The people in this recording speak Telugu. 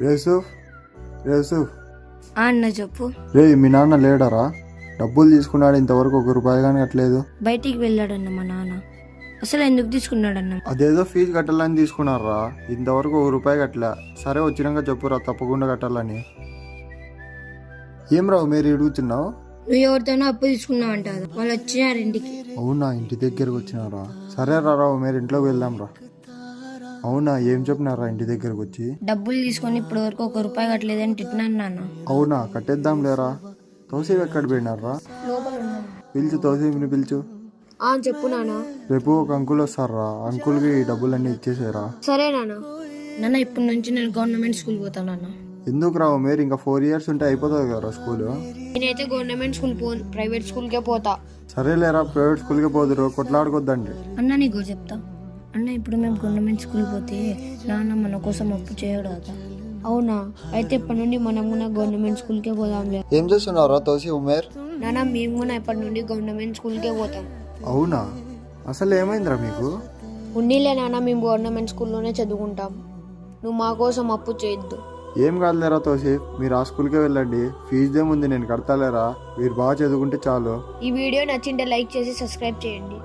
యూసుఫ్ యూసుఫ్ అన్న చెప్పు. రే మీ నాన్న లేడరా? డబ్బులు తీసుకున్నాడు, ఇంతవరకు ₹1 కానీ కట్టలేదు. బయటికి వెళ్ళాడన్న మా నాన్న. అసలు ఎందుకు తీసుకున్నాడన్న? అదేదో ఫీజు కట్టాలని తీసుకున్నారా, ఇంతవరకు ₹1 కట్టలే. సరే వచ్చినాక చెప్పురా, తప్పకుండా కట్టాలని. ఏం రావు మీరు ఇడుగుతున్నావు? నువ్వు ఎవరితోనో అప్పు తీసుకున్నావు అంట కదా, వాళ్ళు వచ్చినారు ఇంటికి. అవునా, ఇంటి దగ్గరకు వచ్చినారా? సరే రావు మీరు ఇంట్లోకి వెళ్దాం రా. అవునా, ఏం చెప్పినారా ఇంటి దగ్గరకు వచ్చి? డబ్బులు తీసుకొని ఇప్పటి వరకు ₹1 కట్టలేదని తిట్టినాను నాన్న. అవునా, కట్టేద్దాం లేరా. తోసేవి ఎక్కడ పోయినారా? పిలుచు, తోసేవిని పిలుచు. చెప్పు నాన్న. రేపు ఒక అంకుల్ వస్తారా, అంకుల్కి డబ్బులన్నీ ఇచ్చేసారా? సరే నాన్న. నాన్న ఇప్పటి నుంచి నేను గవర్నమెంట్ స్కూల్ పోతాను నాన్న. ఎందుకు రావు మీరు, ఇంకా 4 years ఉంటే అయిపోతుంది కదా స్కూల్. నేనైతే గవర్నమెంట్ స్కూల్ పోను, ప్రైవేట్ స్కూల్కే పోతా. సరేలేరా, ప్రైవేట్ స్కూల్కి పోదురు, కొట్లాడుకోద్దండి. అన్న నీకు చెప్తా అన్న, ఇప్పుడు మేము గవర్నమెంట్ స్కూల్ పోతే నాన్న మన కోసం అప్పు చేయడు కదా. అవునా, అయితే ఇప్పటి నుండి మనం కూడా గవర్నమెంట్ స్కూల్కే పోదాంలే. ఏం చేస్తున్నారా తోసి ఉమేర్? నాన్న మేము కూడా ఇప్పటి నుండి గవర్నమెంట్ స్కూల్కే పోతాం. అవునా, అసలు ఏమైందిరా మీకు? ఉన్నీలే నాన్న, మేము గవర్నమెంట్ స్కూల్లోనే చదువుకుంటాం, నువ్వు మా కోసం అప్పు చేయొద్దు. ఏం కాదులేరా తోసి, మీరు ఆ స్కూల్కే వెళ్ళండి, ఫీజుదేముంది నేను కడతాలేరా, మీరు బాగా చదువుకుంటే చాలు. ఈ వీడియో నచ్చింటే లైక్ చేసి సబ్స్క్రైబ్ చేయండి.